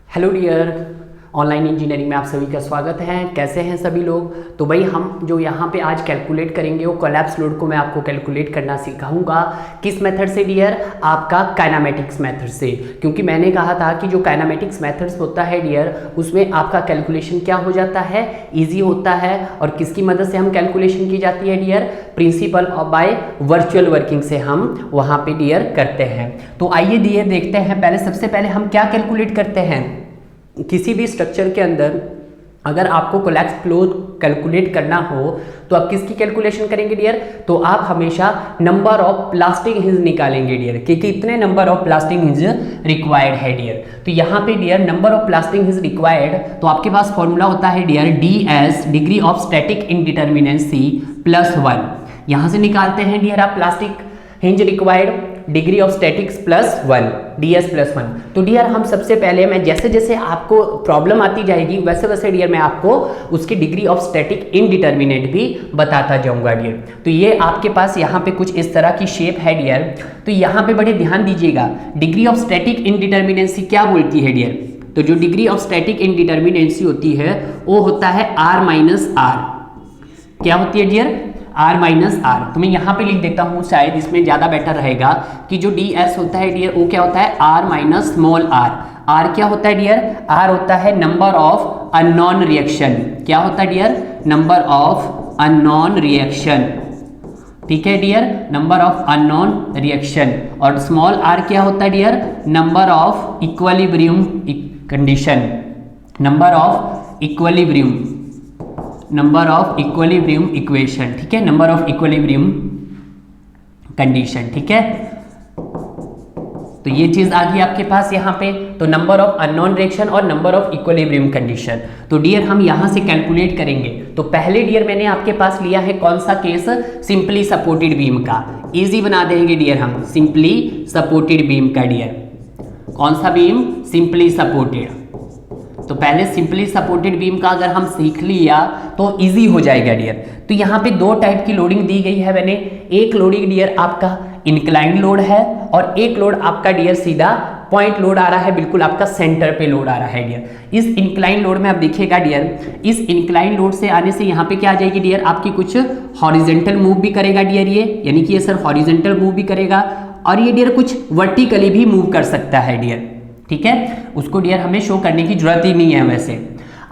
Hello dear, online engineering में आप सभी का स्वागत है। कैसे हैं सभी लोग। तो भाई हम जो यहाँ पे आज कैलकुलेट करेंगे वो कोलैप्स लोड को मैं आपको कैलकुलेट करना सिखाऊंगा। किस मेथड से डियर? आपका काइनेमेटिक्स मेथड से। क्योंकि मैंने कहा था कि जो काइनेमेटिक्स मेथड्स होता है डियर, उसमें आपका कैलकुलेशन क्या हो जाता है, ईजी होता है। और किसकी मदद से हम कैलकुलेशन की जाती है dear? Principle of by virtual working से हम वहाँ पे डियर करते हैं। तो आइए डियर देखते हैं। पहले सबसे पहले हम क्या कैलकुलेट करते हैं, किसी भी स्ट्रक्चर के अंदर अगर आपको कोलैप्स फ्लो कैलकुलेट करना हो तो आप किसकी कैलकुलेशन करेंगे डियर? तो आप हमेशा नंबर ऑफ प्लास्टिक हिंज निकालेंगे डियर कि कितने number of plastic hinge required है डियर। तो यहाँ पे dear number of plastic hinge required, तो आपके पास फॉर्मूला होता है dear ds degree of static indeterminacy +1। यहाँ से निकालते हैं डियर आप plastic hinge required degree of statics +1 ds +1। तो डियर हम सबसे पहले, मैं जैसे जैसे आपको प्रॉब्लम आती जाएगी वैसे वैसे डियर मैं आपको उसकी डिग्री ऑफ स्टैटिक इनडिटर्मिनेट भी बताता जाऊंगा डियर। तो ये आपके पास यहाँ पे कुछ इस तरह की शेप है डियर। तो यहाँ पे बड़े ध्यान दीजिएगा, डिग्री ऑफ स्टैटिक इनडिटर्मिनेंसी क्या बोलती है डियर? तो जो डिग्री ऑफ स्टैटिक इनडिटर्मिनेंसी होती है वो होता है r-r। क्या होती है डियर? r-r। तो मैं यहाँ पे लिख देता हूँ, शायद इसमें ज़्यादा बेटर रहेगा कि जो ds होता है डियर वो क्या होता है r-r। r क्या होता है डियर? r होता है नंबर ऑफ अननोन रिएक्शन। क्या होता है dear? Number of unknown reaction. ठीक है dear, number of unknown reaction. और स्मॉल r क्या होता है dear? Number of equilibrium condition. Number of equilibrium equation. ठीक है, नंबर ऑफ इक्विलिब्रियम कंडीशन। ठीक है, तो ये चीज आ गई आपके पास यहाँ पे। तो नंबर ऑफ अननोन रिएक्शन और नंबर ऑफ इक्विलिब्रियम कंडीशन। तो डियर हम यहाँ से कैलकुलेट करेंगे। तो पहले डियर मैंने आपके पास लिया है कौन सा केस? सिंपली सपोर्टेड बीम का। इजी बना देंगे डियर हम सिंपली सपोर्टेड बीम का डियर। कौन सा बीम? Simply supported. तो पहले सिंपली सपोर्टेड बीम का अगर हम सीख लिया तो इजी हो जाएगा डियर। तो यहाँ पे दो टाइप की लोडिंग दी गई है मैंने। एक लोडिंग डियर आपका इंक्लाइंड लोड है और एक लोड आपका डियर सीधा पॉइंट लोड आ रहा है, बिल्कुल आपका सेंटर पे लोड आ रहा है डियर। इस इंक्लाइन लोड में आप देखिएगा डियर, इस इंक्लाइन लोड से आने से यहाँ पे क्या आ जाएगी डियर? आपकी कुछ हॉरिजेंटल मूव भी करेगा डियर ये, यानी कि ये सर हॉरिजेंटल मूव भी करेगा और ये डियर कुछ वर्टिकली भी मूव कर सकता है डियर। ठीक है, उसको डियर हमें शो करने की जरूरत ही नहीं है वैसे।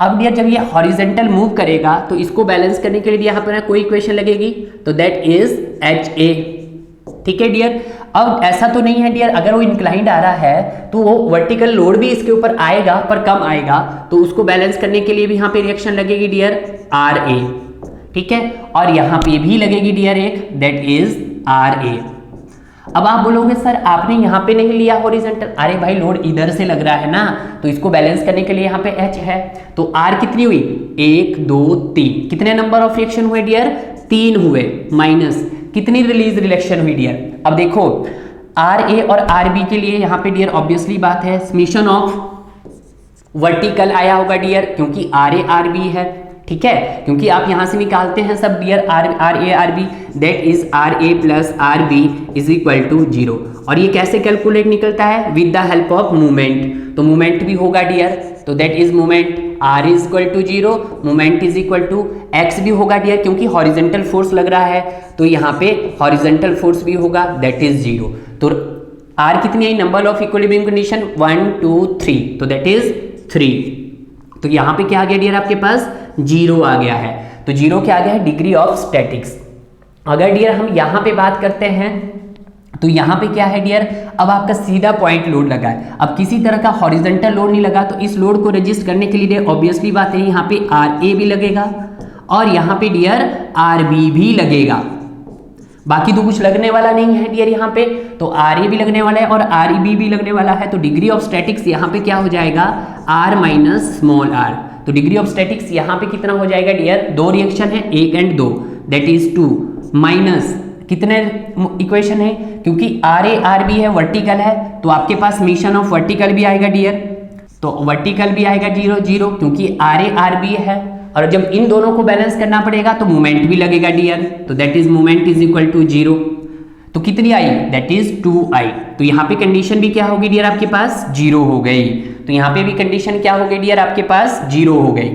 अब डियर जब ये हॉरिजेंटल मूव करेगा तो इसको बैलेंस करने के लिए यहाँ पर कोई इक्वेशन लगेगी, तो दैट इज HA। ठीक है डियर, अब ऐसा तो नहीं है डियर अगर वो इंक्लाइंड आ रहा है तो वो वर्टिकल लोड भी इसके ऊपर आएगा पर कम आएगा, तो उसको बैलेंस करने के लिए भी यहाँ पे रिएक्शन लगेगी डियर RA। ठीक है, और यहाँ पे भी लगेगी डियर एक, दैट इज RA। अब आप बोलोगे सर आपने यहाँ पे नहीं लिया हॉरिजॉन्टल। अरे भाई लोड इधर से लग रहा है ना, तो इसको बैलेंस करने के लिए यहाँ पे H है। तो R कितनी हुई? 1 2 3। कितने नंबर ऑफ रिएक्शन हुए डियर? 3 हुए। माइनस कितनी रिलीज रिएक्शन हुई डियर? अब देखो RA और RB के लिए यहाँ पे डियर ऑब्वियसली बात है समीशन ऑफ वर्टिकल आया होगा डियर, क्योंकि RA RB है। ठीक है, क्योंकि आप यहां से निकालते हैं सब dear RA RB, that is RA plus RB is equal to 0। और ये कैसे कैलकुलेट निकलता है? With the help of movement. तो मूवमेंट भी होगा डियर, तो that is movement R is equal to 0, movement is equal to X भी होगा डियर, क्योंकि हॉरिजेंटल फोर्स लग रहा है तो यहाँ पे हॉरिजेंटल फोर्स भी होगा, दैट इज 0। तो R कितनी आई? नंबर ऑफ इक्विलिब्रियम कंडीशन 1 2 3, तो दैट इज 3। तो यहाँ पे क्या आ गया डियर? आपके पास 0 आ गया है। तो 0 क्या आ गया है? Degree of statics. अगर डियर हम यहाँ पे बात करते हैं तो यहाँ पे क्या है डियर? अब आपका सीधा पॉइंट लोड लगा है, अब किसी तरह का हॉरिजॉन्टल लोड नहीं लगा, तो इस लोड को रजिस्ट करने के लिए ऑब्वियसली बात है यहाँ पे RA भी लगेगा और यहाँ पे डियर RB भी लगेगा। बाकी तो कुछ लगने वाला नहीं है डियर यहाँ पे, तो RA भी लगने वाला है और RB भी लगने वाला है। तो डिग्री ऑफ स्टैटिक्स यहाँ पे क्या हो जाएगा? R minus small r। तो डिग्री ऑफ स्टैटिक्स यहाँ पे कितना हो जाएगा डियर? दो रिएक्शन है 1 एंड 2, दैट इज 2 माइनस कितने इक्वेशन है? क्योंकि RA RB है वर्टिकल है तो आपके पास मिशन ऑफ वर्टिकल भी आएगा डियर, तो वर्टिकल भी आएगा 0 0, क्योंकि RA RB है। और जब इन दोनों को बैलेंस करना पड़ेगा तो मूवमेंट भी लगेगा डियर, तो that is movement is equal to 0। तो कितनी आई? That is 2i। तो यहाँ पे कंडीशन भी क्या होगी डियर? आपके पास 0 हो गई। तो यहाँ पे भी कंडीशन क्या हो गई डियर आपके पास 0 हो गई।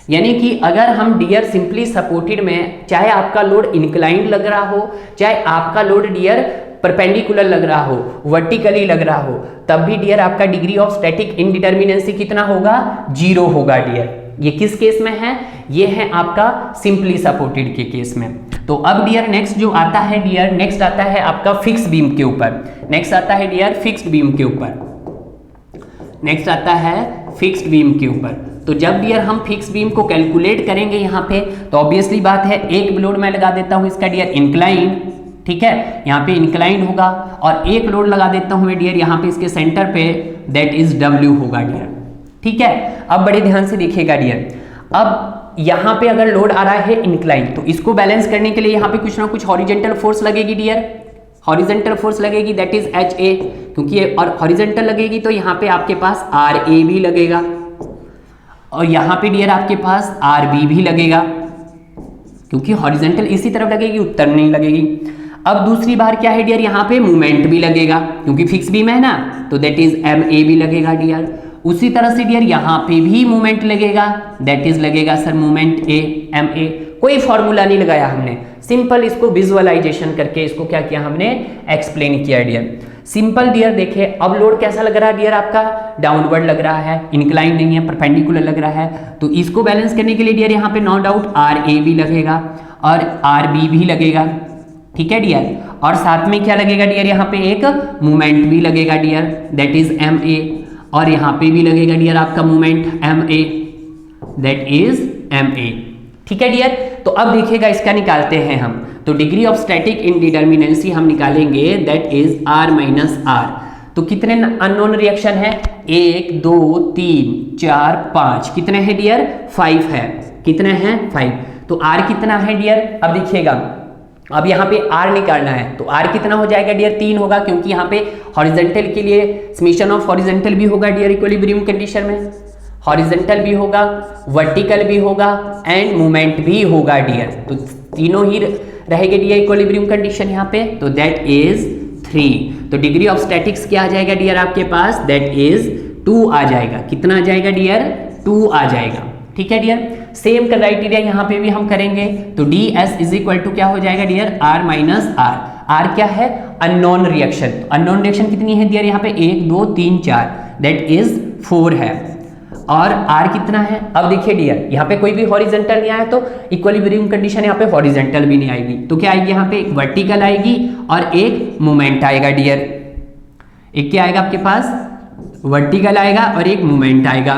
यानी कि अगर हम डियर सिंपली सपोर्टेड में चाहे आपका लोड इंक्लाइंड लग रहा हो, चाहे आपका लोड डियर परपेंडिकुलर लग रहा हो, वर्टिकली लग रहा हो, तब भी डियर आपका डिग्री ऑफ स्टैटिक इनडिटर्मिनेंसी कितना होगा 0 होगा डियर। ये किस केस में है, ये है आपका सिंपली सपोर्टेड के केस में। तो अब डियर नेक्स्ट जो आता है डियर, नेक्स्ट आता है आपका फिक्स बीम के ऊपर, नेक्स्ट आता है डियर फिक्स्ड बीम के ऊपर, नेक्स्ट आता है फिक्स्ड बीम के ऊपर। तो जब डियर हम फिक्स बीम को कैलकुलेट करेंगे यहाँ पे, तो ऑब्वियसली बात है एक लोड मैं लगा देता हूँ इसका डियर इंक्लाइंड, ठीक है, यहाँ पे इंक्लाइंड होगा, और एक लोड लगा देता हूँ मैं डियर यहाँ पे इसके सेंटर पे, दैट इज W होगा डियर, ठीक है। अब बड़े ध्यान से देखिएगा डियर, अब यहाँ पे अगर लोड आ रहा है इंक्लाइंड, तो इसको बैलेंस करने के लिए यहाँ पे कुछ ना कुछ हॉरिजेंटल फोर्स लगेगी डियर, हॉरिजेंटल फोर्स लगेगी, दैट इज HA, क्योंकि और हॉरिजेंटल लगेगी तो यहाँ पे आपके पास RA भी लगेगा, और यहाँ पे डियर आपके पास RB भी लगेगा, क्योंकि हॉरिजेंटल इसी तरफ लगेगी, उत्तर नहीं लगेगी। अब दूसरी बार क्या है डियर, यहाँ पे मूवमेंट भी लगेगा, क्योंकि फिक्स बीम है ना, तो दैट इज MA भी लगेगा डियर। उसी तरह से डियर यहाँ पे भी मूवमेंट लगेगा, दैट इज लगेगा सर मूवमेंट MA। कोई फॉर्मूला नहीं लगाया हमने, सिंपल इसको विजुअलाइजेशन करके इसको क्या किया हमने, एक्सप्लेन किया डियर। सिंपल डियर देखिए, अब लोड कैसा लग रहा है डियर आपका, डाउनवर्ड लग रहा है, इंक्लाइन नहीं है, परपेंडिकुलर लग रहा है। तो इसको बैलेंस करने के लिए डियर यहाँ पे नो डाउट RA भी लगेगा और RB भी लगेगा, ठीक है डियर, और साथ में क्या लगेगा डियर, यहाँ पे एक मूवमेंट भी लगेगा डियर, दैट इज MA, और यहाँ पे भी लगेगा डियर आपका movement MA, that is MA, ठीक है डियर। तो अब देखिएगा इसका निकालते हैं हम, तो डिग्री ऑफ स्टैटिक इनडिटर्मिनेंसी हम निकालेंगे, that is R minus R। तो कितने अननोन रिएक्शन है, 1 2 3 4 5, कितने हैं डियर 5 है, कितने हैं 5। तो R कितना है डियर, अब देखिएगा, अब यहाँ पे R निकालना है, तो R कितना हो जाएगा डियर 3 होगा, क्योंकि यहाँ पे हॉरिजेंटल के लिए समेशन ऑफ हॉरिजेंटल भी होगा डियर इक्विलिब्रियम कंडीशन में, हॉरिजेंटल भी होगा, वर्टिकल भी होगा एंड मूवमेंट भी होगा डियर, तो तीनों ही रहेंगे डियर इक्विलिब्रियम कंडीशन यहाँ पे, तो दैट इज 3। तो डिग्री ऑफ स्टैटिक्स क्या आ जाएगा डियर आपके पास, दैट इज 2 आ जाएगा, कितना आ जाएगा डियर 2 आ जाएगा, ठीक है डियर। सेम क्राइटेरिया यहाँ पे भी हम करेंगे, तो DS इज इक्वल टू क्या हो जाएगा dear R minus R। R क्या है, अननोन रिएक्शन, तो अननोन रिएक्शन कितनी है डियर यहाँ पे 1 2 3 4, दैट इज 4 है, और R कितना है। अब देखिए डियर, यहाँ पे कोई भी हॉरिजेंटल नहीं आया, तो इक्विलिब्रियम कंडीशन यहाँ पे हॉरिजेंटल भी नहीं आएगी, तो क्या आएगी यहाँ पे, एक वर्टिकल आएगी और एक मूवमेंट आएगा डियर। एक क्या आएगा आपके पास, वर्टिकल आएगा और एक मूवमेंट आएगा,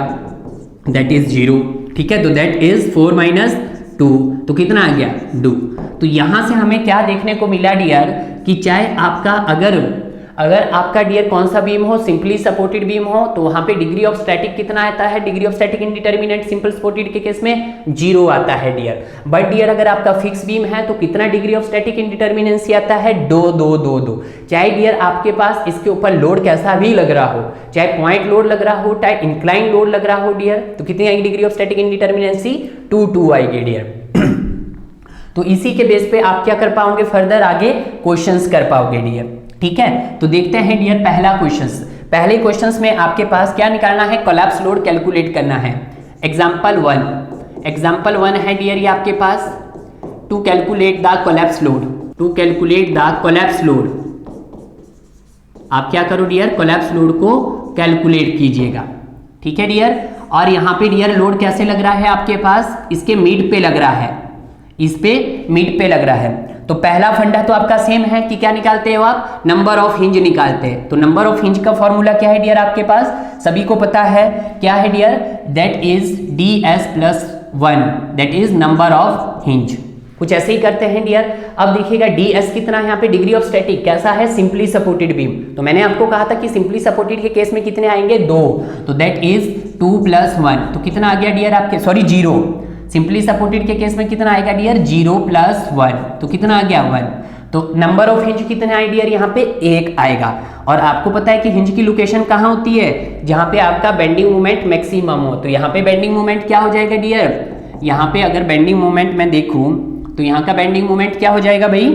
दैट इज 0, ठीक है। तो दैट इज 4 माइनस 2, तो कितना आ गया 2। तो यहां से हमें क्या देखने को मिला डियर, कि चाहे आपका अगर आपका डियर कौन सा बीम हो, सिंपली सपोर्टेड बीम हो, तो वहां पे डिग्री ऑफ स्टैटिक कितना आता है, degree of static indeterminate simple supported के केस में 0 आता है डियर। बट डियर अगर आपका फिक्स बीम है, तो कितना डिग्री ऑफ स्टैटिक इंडिटरमिनेंसी आता है 2 2 2 2। चाहे डियर आपके पास इसके ऊपर लोड कैसा भी लग रहा हो, चाहे पॉइंट लोड लग रहा हो, चाहे इंक्लाइन लोड लग रहा हो डियर, तो कितनी आएगी डिग्री ऑफ स्टैटिक इंडिटरमिनेंसी 2 2 आएगी डियर। तो इसी के बेस पे आप क्या कर पाओगे, फर्दर आगे क्वेश्चंस कर पाओगे डियर, ठीक है। तो देखते हैं डियर पहला क्वेश्चंस। पहले क्वेश्चंस में आपके पास क्या निकालना है, कोलैप्स लोड कैलकुलेट करना है। एग्जांपल 1 है डियर ये आपके पास, to calculate the collapse load, to calculate the collapse load. आप क्या करो डियर, कोलैप्स लोड को कैलकुलेट कीजिएगा, ठीक है डियर। और यहाँ पे डियर लोड कैसे लग रहा है आपके पास, इसके मिड पे लग रहा है, इस पे मिड पे लग रहा है। तो पहला फंडा तो आपका सेम है कि क्या निकालते हो आप, नंबर ऑफ हिंज निकालते हैं। तो नंबर ऑफ हिंज का फॉर्मूला क्या है डियर आपके पास, सभी को पता है क्या है dear, that is DS plus 1, that is number of hinge. कुछ ऐसे ही करते हैं डियर। अब देखिएगा DS कितना है यहाँ पे, डिग्री ऑफ स्टैटिक कैसा है, सिंपली सपोर्टेड बीम। तो मैंने आपको कहा था कि सिंपली सपोर्टेड के केस में कितने आएंगे 2, तो दैट इज 2 प्लस 1, तो कितना आ गया डियर आपके, सॉरी 0। सिंपली सपोर्टेड के केस में कितना आएगा डियर 0 प्लस 1, तो कितना आ गया 1। तो नंबर ऑफ हिंज कितने आए डियर यहाँ पे 1 आएगा। और आपको पता है कि हिंज की लोकेशन कहाँ होती है, जहाँ पे आपका बेंडिंग मोमेंट मैक्सिमम हो। तो यहाँ पे बेंडिंग मोमेंट क्या हो जाएगा डियर, यहाँ पे अगर बेंडिंग मोमेंट मैं देखूँ तो यहाँ का बेंडिंग मोमेंट क्या हो जाएगा भाई,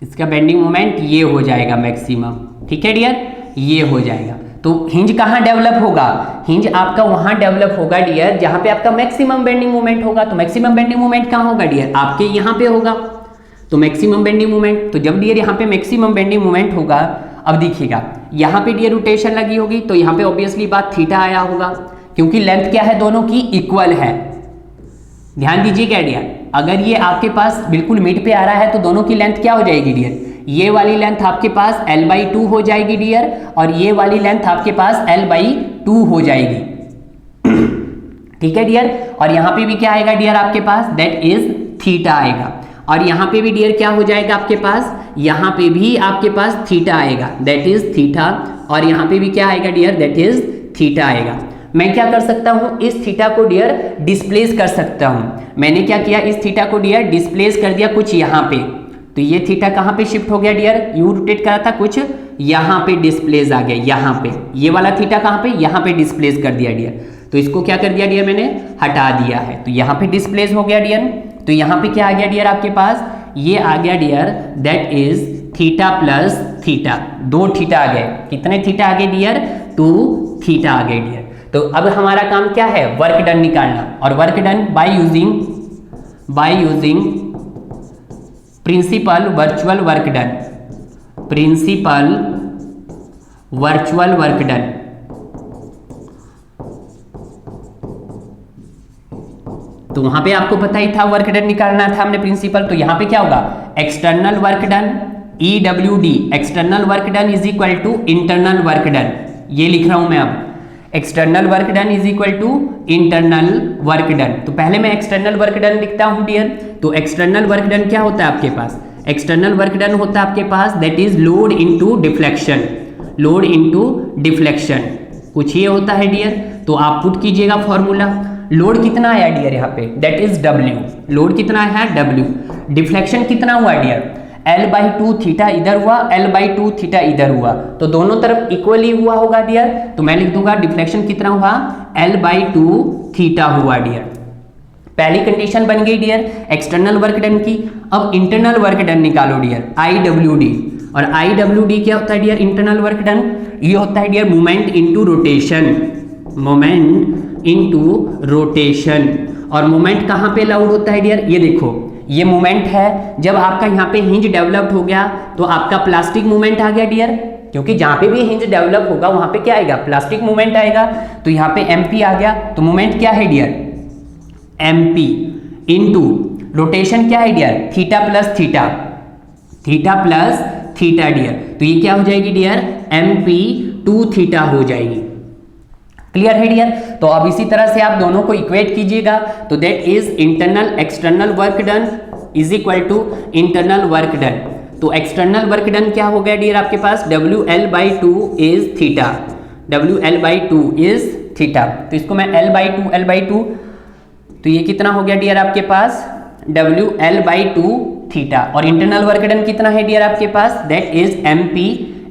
इसका बेंडिंग मोमेंट ये हो जाएगा मैक्सिमम, ठीक है डियर, ये हो जाएगा। तो हिंज कहाँ डेवलप होगा, हिंज आपका वहां डेवलप होगा डियर जहां पे आपका मैक्सिमम बेंडिंग मोमेंट होगा। तो मैक्सिमम बेंडिंग मोमेंट कहाँ होगा डियर, आपके यहाँ पे होगा। तो मैक्सिमम बेंडिंग मोमेंट, तो जब डियर यहाँ पे मैक्सिमम बेंडिंग मोमेंट होगा, अब देखिएगा यहाँ पे डियर रोटेशन लगी होगी, तो यहाँ पे ऑब्वियसली बात थीटा आया होगा, क्योंकि लेंथ क्या है दोनों की इक्वल है। ध्यान दीजिएगा डियर, अगर ये आपके पास बिल्कुल मिड पे आ रहा है तो दोनों की लेंथ क्या हो जाएगी डियर, ये वाली लेंथ आपके पास l/2 हो जाएगी डियर, और ये वाली लेंथ आपके पास l/2 हो जाएगी। ठीक है डियर, और यहाँ पे भी क्या आएगा डियर आपके पास, दैट इज थीटा आएगा। और यहाँ पे भी डियर क्या हो जाएगा आपके पास, यहाँ पे भी आपके पास थीटा आएगा, दैट इज थीटा। और यहाँ पे भी क्या आएगा डियर, दैट इज थीटा आएगा। मैं क्या कर सकता हूँ, इस थीटा को डियर डिस्प्लेस कर सकता हूँ। मैंने क्या किया, इस थीटा को डियर डिस्प्लेस कर दिया कुछ यहाँ पे, तो ये थीटा कहाँ पे शिफ्ट हो गया डियर, यू रोटेट करा था कुछ यहाँ पे डिस्प्लेस आ गया, यहाँ पे ये वाला थीटा कहाँ पे, यहाँ पे डिस्प्लेस कर दिया डियर। तो इसको क्या कर दिया डियर, मैंने हटा दिया है, तो यहाँ पे डिस्प्लेस हो गया डियर। तो यहाँ पे क्या आ गया डियर आपके पास, ये आ गया dear, that is theta plus theta, 2 theta आ गए। कितने थीटा आ गए डियर, 2 थीटा आ गए डियर। तो अब हमारा काम क्या है, वर्क डन निकालना, और work done by using principle virtual work done, principle virtual work done. तो वहां पे आपको पता ही था वर्क डन निकालना था हमने प्रिंसिपल, तो यहां पे क्या होगा, external work done EWD, external work done is equal to internal work done. ये लिख रहा हूं मैं अब, external work done is equal to internal work done. तो पहले मैं एक्सटर्नल वर्क डन लिखता हूं डियर। तो एक्सटर्नल वर्क डन क्या होता है आपके पास, एक्सटर्नल वर्क डन होता है आपके पास that is load into deflection, load into deflection, कुछ ये होता है डियर। तो आप पुट कीजिएगा फॉर्मूला, लोड कितना आया डियर यहाँ पे, दैट इज W, लोड कितना आया W, डिफ्लेक्शन कितना हुआ डियर, l/2 थीटा इधर हुआ, l/2 थीटा इधर हुआ, तो दोनों तरफ इक्वली हुआ होगा डियर। तो मैं लिख दूंगा डिफ्लेक्शन कितना हुआ, l/2 थीटा हुआ डियर। पहली कंडीशन बन गई डियर एक्सटर्नल वर्क डन की। अब इंटरनल वर्क डन निकालो डियर, IWD। और IWD क्या होता है डियर, इंटरनल वर्क डन ये होता है dear moment into rotation, moment into rotation. और मोमेंट कहाँ पे अलाउड होता है डियर, ये देखो ये मोमेंट है, जब आपका यहाँ पे हिंज डेवलप्ड हो गया तो आपका प्लास्टिक मोमेंट आ गया डियर, क्योंकि जहाँ पे भी हिंज डेवलप होगा वहाँ पे क्या आएगा, प्लास्टिक मोमेंट आएगा। तो यहाँ पे MP आ गया, तो मोमेंट क्या है डियर, MP इनटू रोटेशन क्या है dear, theta plus theta, theta plus theta dear. तो ये क्या हो जाएगी डियर, MP2 थीटा हो जाएगी। क्लियर है डियर। तो अब इसी तरह से आप दोनों को इक्वेट कीजिएगा, तो that is internal external work done is equal to internal work done. तो एक्सटर्नल वर्क डन क्या हो गया डियर आपके पास, WL/2 is theta, WL/2 is theta. तो इसको मैं L/2 तो ये कितना हो गया डियर आपके पास, WL/2 थीटा। और इंटरनल वर्क डन कितना है डियर आपके पास, that is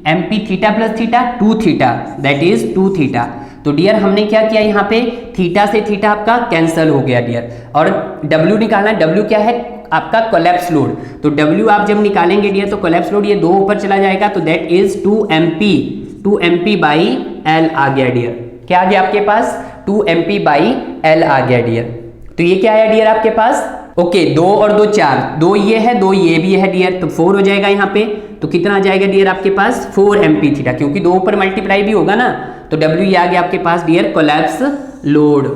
MP theta plus theta 2 theta, that is 2 theta. तो डियर हमने क्या किया, यहाँ पे थीटा से थीटा आपका कैंसल हो गया डियर। और W निकालना, W क्या है आपका कोलैप्स लोड। तो W आप जब निकालेंगे डियर तो कोलैप्स लोड ये 2 ऊपर चला जाएगा, तो दैट इज 2MP/L आ गया डियर। क्या आ गया आपके पास, 2MP/L आ गया डियर। तो ये क्या आया डियर आपके पास, ओके 2 और 2 4, 2 ये है 2 ये भी है डियर, तो 4 हो जाएगा यहाँ पे। तो कितना आ जाएगा डियर आपके पास, 4MP थीटा, क्योंकि 2 ऊपर मल्टीप्लाई भी होगा ना, तो W ये आ गया आपके पास डियर कोलैप्स लोड।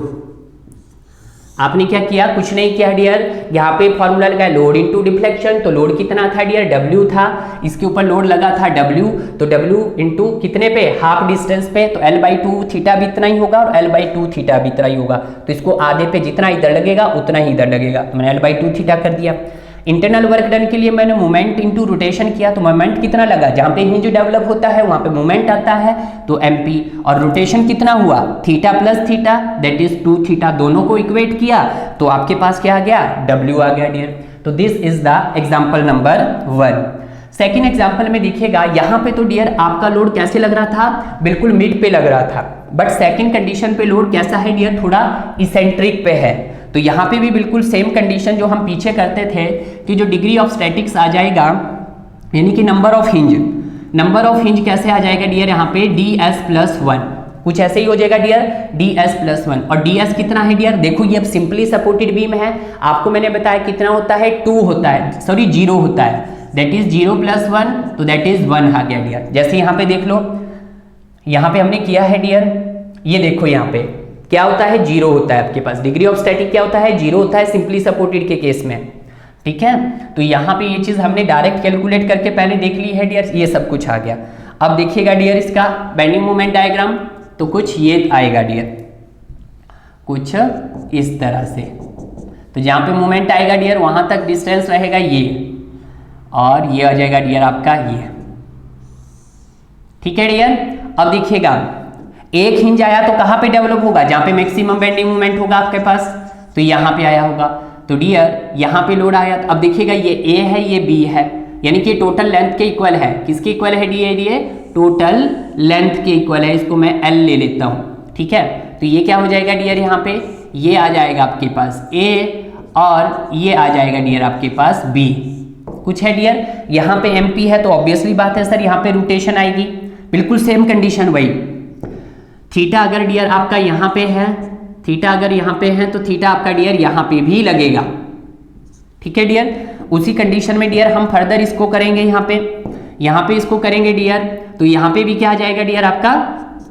आपने क्या किया, कुछ नहीं किया डियर, यहाँ पे फॉर्मूला लगा लोड इनटू डिफ्लेक्शन। तो लोड कितना था डियर, W था, इसके ऊपर लोड लगा था W, तो W इनटू कितने पे, हाफ डिस्टेंस पे, तो L/2 थीटा भी इतना ही होगा और L/2 थीटा भी इतना ही होगा। तो इसको आधे पे जितना इधर लगेगा उतना ही इधर लगेगा, तो मैंने L/2 थीटा कर दिया। इंटरनल वर्क डन के लिए मैंने मोमेंट इनटू रोटेशन किया, तो मोमेंट कितना लगा, जहाँ पे हिंज डेवलप होता है वहाँ पे मोमेंट आता है, तो MP। और रोटेशन कितना हुआ, theta plus theta, that is 2 theta. दोनों को इक्वेट किया तो आपके पास क्या आ गया, W आ गया डियर। तो this is the example number 1। Second example में देखिएगा, यहाँ पे तो डियर आपका लोड कैसे लग रहा था, बिल्कुल मिड पे लग रहा था, बट सेकेंड कंडीशन पे लोड कैसा है डियर, थोड़ा इसेंट्रिक पे है। तो यहाँ पे भी बिल्कुल सेम कंडीशन जो हम पीछे करते थे कि जो डिग्री ऑफ स्टैटिक्स आ जाएगा, यानी कि number of hinge, number of hinge कैसे आ जाएगा डियर यहाँ पे ds+1, कुछ ऐसे ही हो जाएगा डियर ds+1। और ds कितना है डियर, देखो ये अब सिंपली सपोर्टेड बीम है, आपको मैंने बताया कितना होता है 2 होता है, सॉरी 0 होता है, दैट इज 0+1, तो दैट इज 1 आ गया डियर। जैसे यहाँ पे देख लो, यहाँ पे हमने किया है डियर, ये देखो यहाँ पे क्या होता है 0 होता है आपके पास, डिग्री ऑफ स्टैटिक क्या होता है 0 होता है सिंपली सपोर्टेड के केस में, ठीक है। तो यहाँ पे ये चीज हमने डायरेक्ट कैलकुलेट करके पहले देख ली है डियर, ये सब कुछ आ गया। अब देखिएगा डियर इसका बेंडिंग मोमेंट डायग्राम, तो कुछ ये आएगा डियर, कुछ इस तरह से। तो जहाँ पे मोमेंट आएगा डियर वहां तक डिस्टेंस रहेगा ये, और ये आ जाएगा डियर आपका ये, ठीक है डियर। अब देखिएगा एक हिंज आया तो कहाँ पे डेवलप होगा, जहाँ पे मैक्सिमम बेंडिंग मोमेंट होगा आपके पास, तो यहाँ पे आया होगा। तो डियर यहाँ पे लोड आया, तो अब देखिएगा ये ए है ये बी है, यानी कि टोटल लेंथ के इक्वल है, किसके इक्वल है डियर, ये टोटल लेंथ के इक्वल है, इसको मैं एल ले लेता हूँ, ठीक है। तो ये क्या हो जाएगा डियर, यहाँ पे ये आ जाएगा आपके पास ए, और ये आ जाएगा डियर आपके पास बी, कुछ है डियर। यहाँ पे एम पी है तो ऑब्वियसली बात है सर यहाँ पे रोटेशन आएगी, बिल्कुल सेम कंडीशन वही। थीटा अगर डियर आपका यहाँ पे है, थीटा अगर यहाँ पे है तो थीटा आपका डियर यहाँ पे भी लगेगा, ठीक है डियर। उसी कंडीशन में डियर हम फर्दर इसको करेंगे, यहाँ पे इसको करेंगे डियर, तो यहाँ पे भी क्या आ जाएगा डियर आपका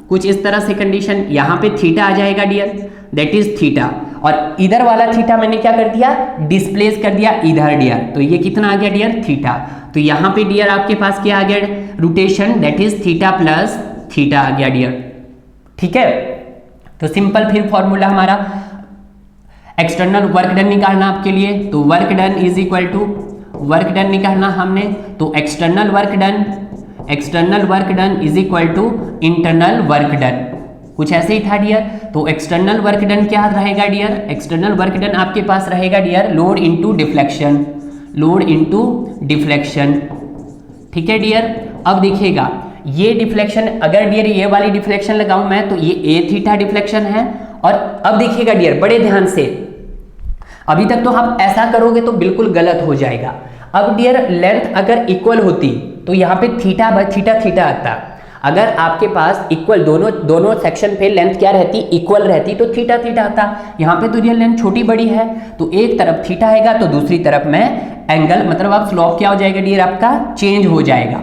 कुछ इस तरह से कंडीशन, यहाँ पे थीटा आ जाएगा डियर, दैट इज थीटा, और इधर वाला थीटा मैंने क्या कर दिया डिस्प्लेस कर दिया इधर डियर, तो ये कितना आ गया डियर थीटा। तो यहाँ पे डियर आपके पास क्या आ गया rotation, that is theta plus theta आ गया डियर, ठीक है। तो सिंपल फिर फॉर्मूला हमारा एक्सटर्नल वर्क डन निकालना आपके लिए, तो work done is equal to work done निकालना हमने, तो external work done is equal to internal work done, कुछ ऐसे ही था डियर। तो एक्सटर्नल वर्क डन क्या रहेगा डियर, एक्सटर्नल वर्क डन आपके पास रहेगा dear load into deflection, load into deflection, ठीक है डियर। अब देखिएगा ये डिफ्लेक्शन अगर डियर ये वाली डिफ्लेक्शन लगाऊं मैं तो ये ए थीटा डिफ्लेक्शन है, और अब देखिएगा डियर बड़े ध्यान से, अभी तक तो आप ऐसा करोगे तो बिल्कुल गलत हो जाएगा। अब डियर लेंथ अगर इक्वल होती तो यहाँ पे थीटा बाय थीटा थीटा आता, अगर आपके पास इक्वल दोनों सेक्शन पे लेंथ क्या रहती इक्वल रहती तो थीटा थीटा आता। यहाँ पे तो डियर लेंथ छोटी बड़ी है तो एक तरफ थीटा आएगा तो दूसरी तरफ में एंगल, मतलब आप स्लोप क्या हो जाएगा डियर आपका चेंज हो जाएगा,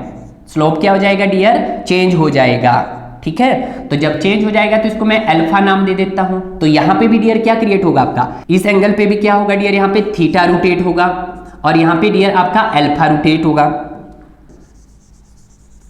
स्लोप क्या हो जाएगा डियर चेंज हो जाएगा, ठीक है। तो जब चेंज हो जाएगा तो इसको मैं अल्फा नाम दे देता हूं। तो यहाँ पे भी डियर क्या क्रिएट होगा आपका, इस एंगल पे भी क्या होगा डियर यहाँ पे थीटा रोटेट होगा, और यहाँ पे डियर आपका अल्फा रोटेट होगा।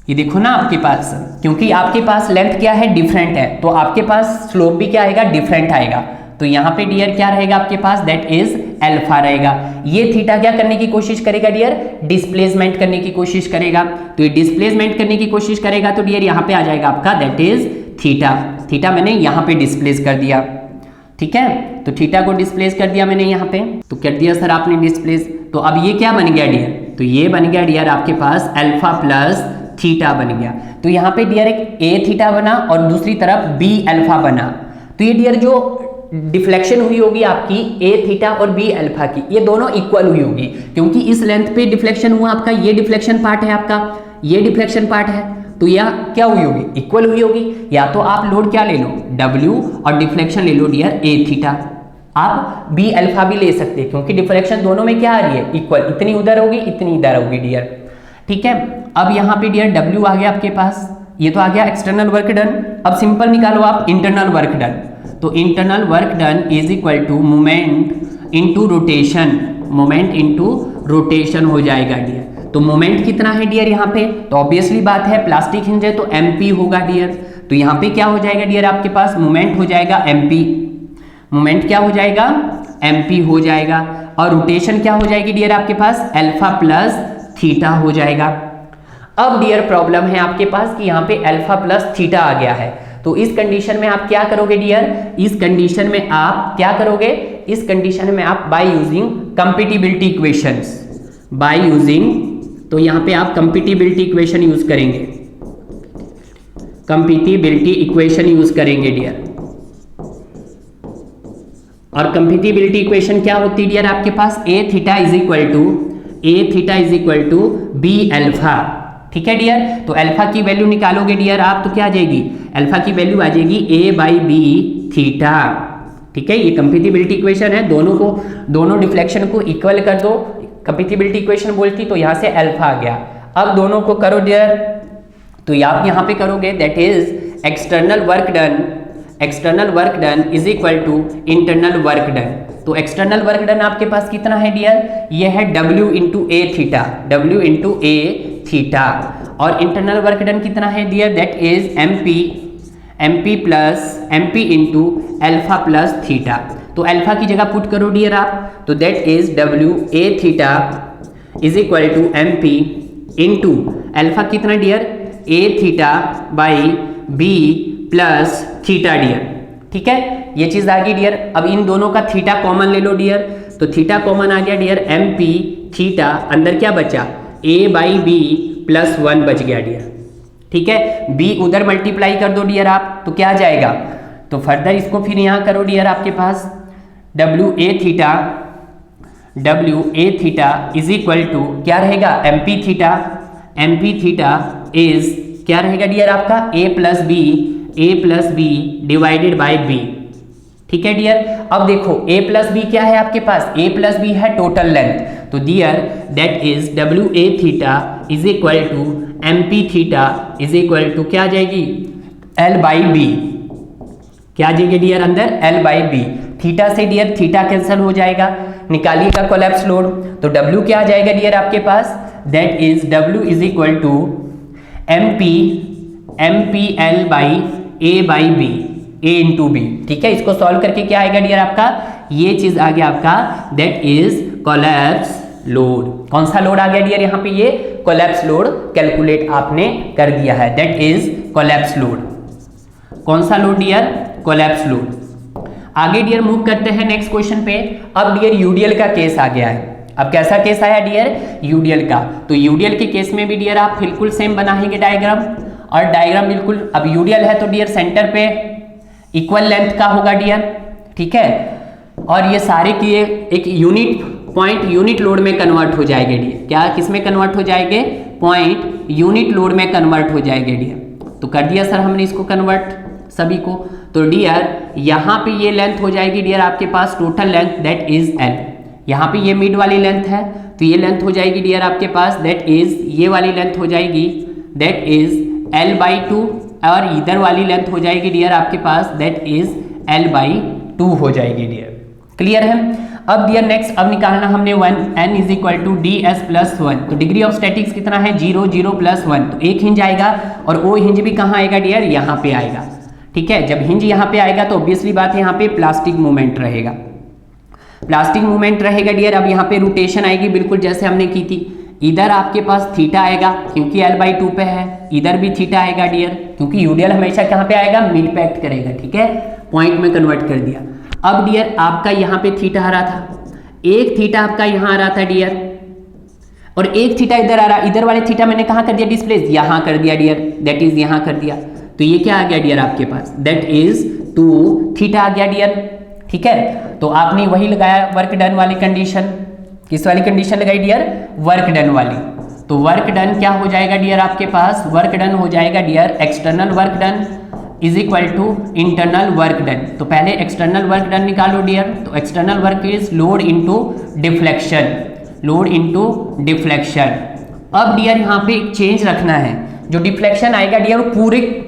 ये देखो ना आपके पास, क्योंकि आपके पास लेंथ क्या है डिफरेंट है तो आपके पास स्लोप भी क्या आएगा डिफरेंट आएगा। तो यहाँ पे डियर क्या रहेगा आपके पास, दैट इज अल्फा रहेगा। ये थीटा क्या करने की कोशिश करेगा डियर, डिस्प्लेसमेंट करने की कोशिश करेगा। तो ये डिस्प्लेसमेंट करने की कोशिश करेगा तो डियर यहाँ पे आ जाएगा आपका दैट इज थीटा, थीटा मैंने यहाँ पे डिस्प्लेस कर दिया, ठीक है। तो थीटा को डिस्प्लेस कर दिया मैंने यहाँ पे, तो कर दिया सर आपने डिस्प्लेस। तो अब ये क्या बन गया डियर, तो ये बन गया डियर आपके पास अल्फा प्लस थीटा बन गया। तो यहाँ पे डियर एक ए थीटा बना और दूसरी तरफ बी अल्फा बना। तो ये डियर जो डिफ्लेक्शन हुई होगी आपकी ए थीटा और बी अल्फा की, ये दोनों इक्वल हुई होगी, क्योंकि इस लेंथ पे डिफ्लेक्शन हुआ आपका, ये डिफ्लेक्शन पार्ट है आपका, ये डिफ्लेक्शन पार्ट है, तो यह क्या हुई होगी इक्वल हुई होगी। या तो आप लोड क्या ले लो W और डिफ्लेक्शन ले लो डियर ए थीटा, आप बी अल्फा भी ले सकते हैं क्योंकि डिफ्लेक्शन दोनों में क्या आ रही है इक्वल, इतनी उधर होगी इतनी इधर होगी डियर, ठीक है। अब यहाँ पे डियर W आ गया आपके पास, ये तो आ गया एक्सटर्नल वर्क डन। अब सिंपल निकालो आप इंटरनल वर्क डन, तो internal work done is equal to moment into rotation, moment into rotation हो जाएगा डियर। तो मोमेंट कितना है डियर यहाँ पे, तो ऑब्वियसली बात है प्लास्टिक हिंज है तो MP होगा डियर। तो यहाँ पे क्या हो जाएगा डियर आपके पास, मोमेंट हो जाएगा MP, मोमेंट क्या हो जाएगा MP हो जाएगा, और रोटेशन क्या हो जाएगी डियर आपके पास अल्फा प्लस थीटा हो जाएगा। अब डियर प्रॉब्लम है आपके पास कि यहाँ पे अल्फा प्लस थीटा आ गया है, तो इस कंडीशन में आप क्या करोगे डियर, इस कंडीशन में आप क्या करोगे, इस कंडीशन में आप by using compatibility equations, by using, तो यहाँ पे आप कंपैटिबिलिटी इक्वेशन यूज करेंगे, कंपैटिबिलिटी इक्वेशन यूज करेंगे डियर। और कंपैटिबिलिटी इक्वेशन क्या होती है डियर आपके पास, A theta is equal to B alpha, ठीक है डियर। तो अल्फा की वैल्यू निकालोगे डियर आप तो क्या आ जाएगी, अल्फा की वैल्यू आ जाएगी a बाई बी थीटा। ठीक है, ये कंपेटिबिलिटी इक्वेशन है, दोनों डिफ्लेक्शन को इक्वल कर दो, कंपेटिबिलिटी इक्वेशन बोलती, तो यहाँ से अल्फा आ गया। अब दोनों को करो डियर, तो आप यहाँ पे करोगे that is external work done is equal to internal work done. तो एक्सटर्नल वर्क डन आपके पास कितना है डियर, ये है W इंटू ए थीटा, और इंटरनल वर्क डन कितना है dear, that is MP into alpha plus theta. तो अल्फा की जगह पुट करो डियर आप, तो that is W A theta is equal to MP into alpha कितना dear, A theta by B plus theta dear. ठीक है, ये चीज आ गई डियर। अब इन दोनों का थीटा कॉमन ले लो डियर, तो थीटा कॉमन आ गया डियर, MP थीटा, अंदर क्या बचा, A बाई बी प्लस 1 बच गया डियर। ठीक है, B उधर मल्टीप्लाई कर दो डियर आप, तो क्या आ जाएगा, तो फर्दर इसको फिर यहाँ करो डियर, आपके पास W A theta is equal to क्या रहेगा, MP थीटा इज क्या रहेगा डियर आपका, A plus B divided by B. ठीक है डियर। अब देखो A प्लस बी क्या है आपके पास, A प्लस बी है टोटल लेंथ, तो dear that is W A theta is equal to MP theta is equal to क्या आ जाएगी, L बाई बी, क्या आ जाएगी डियर अंदर, L बाई बी। थीटा से डियर थीटा कैंसिल हो जाएगा, निकालिएगा कोलैप्स लोड, तो W क्या आ जाएगा डियर आपके पास, that is W is equal to MP L by A by B, A into B. ठीक है, इसको सॉल्व करके क्या आएगा डियर आपका, ये चीज आ गया आपका, दैट इज कोलैप्स लोड। कौन सा लोड आ गया डियर यहाँ पे, ये कोलैप्स लोड कैलकुलेट आपने कर दिया है, दैट इज कोलैप्स लोड। कौन सा लोड डियर, कोलैप्स लोड। आगे डियर मूव करते हैं नेक्स्ट क्वेश्चन पे। अब डियर यूडीएल का केस आ गया है। अब कैसा केस आया डियर, यूडीएल का। तो यूडीएल के केस में भी डियर आप बिल्कुल सेम बनाएंगे डायग्राम, और डायग्राम बिल्कुल, अब यूडीएल है तो डियर सेंटर पे इक्वल लेंथ का होगा डियर। ठीक है, और ये सारे किए एक यूनिट लोड में कन्वर्ट हो जाएंगे डियर। क्या किस में कन्वर्ट हो जाएंगे, पॉइंट यूनिट लोड में कन्वर्ट हो जाएंगे डियर। तो कर दिया सर हमने इसको कन्वर्ट सभी को। तो डियर यहाँ पे ये लेंथ हो जाएगी डियर आपके पास total length, that is L। यहाँ पे ये मिड वाली लेंथ है, तो ये लेंथ हो जाएगी डियर आपके पास, दैट इज ये वाली लेंथ हो जाएगी, दैट इज L बाई 2, और इधर वाली लेंथ हो जाएगी डियर आपके पास, दैट इज L बाई 2 हो जाएगी डियर। क्लियर है। अब डियर नेक्स्ट अब निकालना हमने N is equal to DS plus 1। तो डिग्री ऑफ स्टैटिक्स कितना है, 0 0 प्लस 1, तो एक हिंज आएगा, और वो हिंज भी कहाँ आएगा डियर, यहाँ पे आएगा। ठीक है, जब हिंज यहाँ पे आएगा तो ऑब्वियसली बात है यहाँ पे प्लास्टिक मूवमेंट रहेगा, डियर। अब यहाँ पे रोटेशन आएगी बिल्कुल जैसे हमने की थी, इधर आपके पास थीटा आएगा क्योंकि L बाई 2 पे है, इधर भी थीटा आएगा डियर, क्योंकि यूडीएल हमेशा कहाँ पे आएगा, मिड पे एक्ट करेगा। ठीक है, पॉइंट में कन्वर्ट कर दिया। अब डियर आपका यहाँ पे थीटा आ रहा था, एक थीटा आपका यहाँ आ रहा था डियर, और एक थीटा इधर आ रहा, इधर वाले थीटा मैंने कहाँ कर दिया डिस्प्लेस, यहाँ कर दिया डियर, दैट इज यहाँ कर दिया। तो ये क्या आ गया डियर आपके पास, दैट इज 2 थीटा आ गया डियर। ठीक है, तो आपने वही लगाया वर्क डन वाली कंडीशन, किस वाली कंडीशन लगाई डियर, वर्क डन वाली। तो वर्क डन क्या हो जाएगा डियर आपके पास, वर्क डन हो जाएगा dear external work done is equal to internal work done. तो पहले एक्सटर्नल वर्क डन निकालो डियर, तो external work is load into deflection. अब डियर यहाँ पे एक चेंज रखना है, जो डिफ्लेक्शन आएगा डियर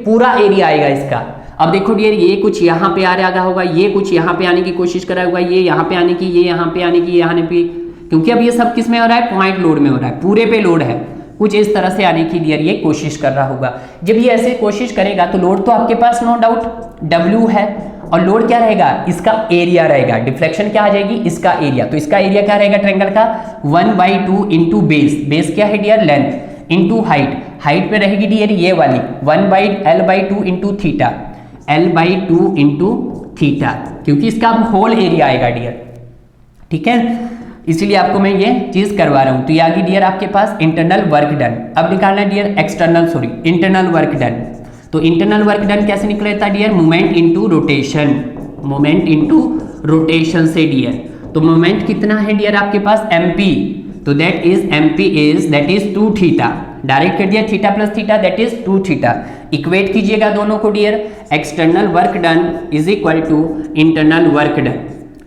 पूरा एरिया आएगा इसका। अब देखो डियर ये कुछ यहाँ पे आ रहा होगा, ये कुछ यहाँ पे आने की कोशिश कर रहा होगा, ये यहाँ पे आने की, ये यहाँ पे आने की, यहाँ पे, क्योंकि अब ये सब किस में हो रहा है, पॉइंट लोड में हो रहा है, पूरे पे लोड है, कुछ इस तरह से आने की डियर ये कोशिश कर रहा होगा। जब ये ऐसे कोशिश करेगा तो लोड तो आपके पास नो डाउट W है, और लोड क्या रहेगा, इसका एरिया रहेगा, डिफ्लेक्शन क्या आ जाएगी, इसका एरिया। तो इसका एरिया क्या रहेगा ट्रायंगल का, 1/2 इंटू बेस क्या है डियर, लेंथ इंटू हाइट पे रहेगी डियर ये वाली 1/L/2 into theta, L/2 into theta, क्योंकि इसका अब होल एरिया आएगा डियर। ठीक है, इसीलिए आपको मैं ये चीज करवा रहा हूं। तो ये आ गई डियर आपके पास इंटरनल वर्क डन। अब निकालना डियर इंटरनल वर्क डन। तो इंटरनल वर्क डन कैसे निकलता है डियर, मोमेंट इंटू रोटेशन से डियर। तो मोमेंट कितना है डियर आपके पास, MP, तो दैट इज 2 थीटा, डायरेक्ट कर दिया theta plus theta that is 2 theta. Equate कीजिएगा दोनों को dear, external work done is equal to internal work done.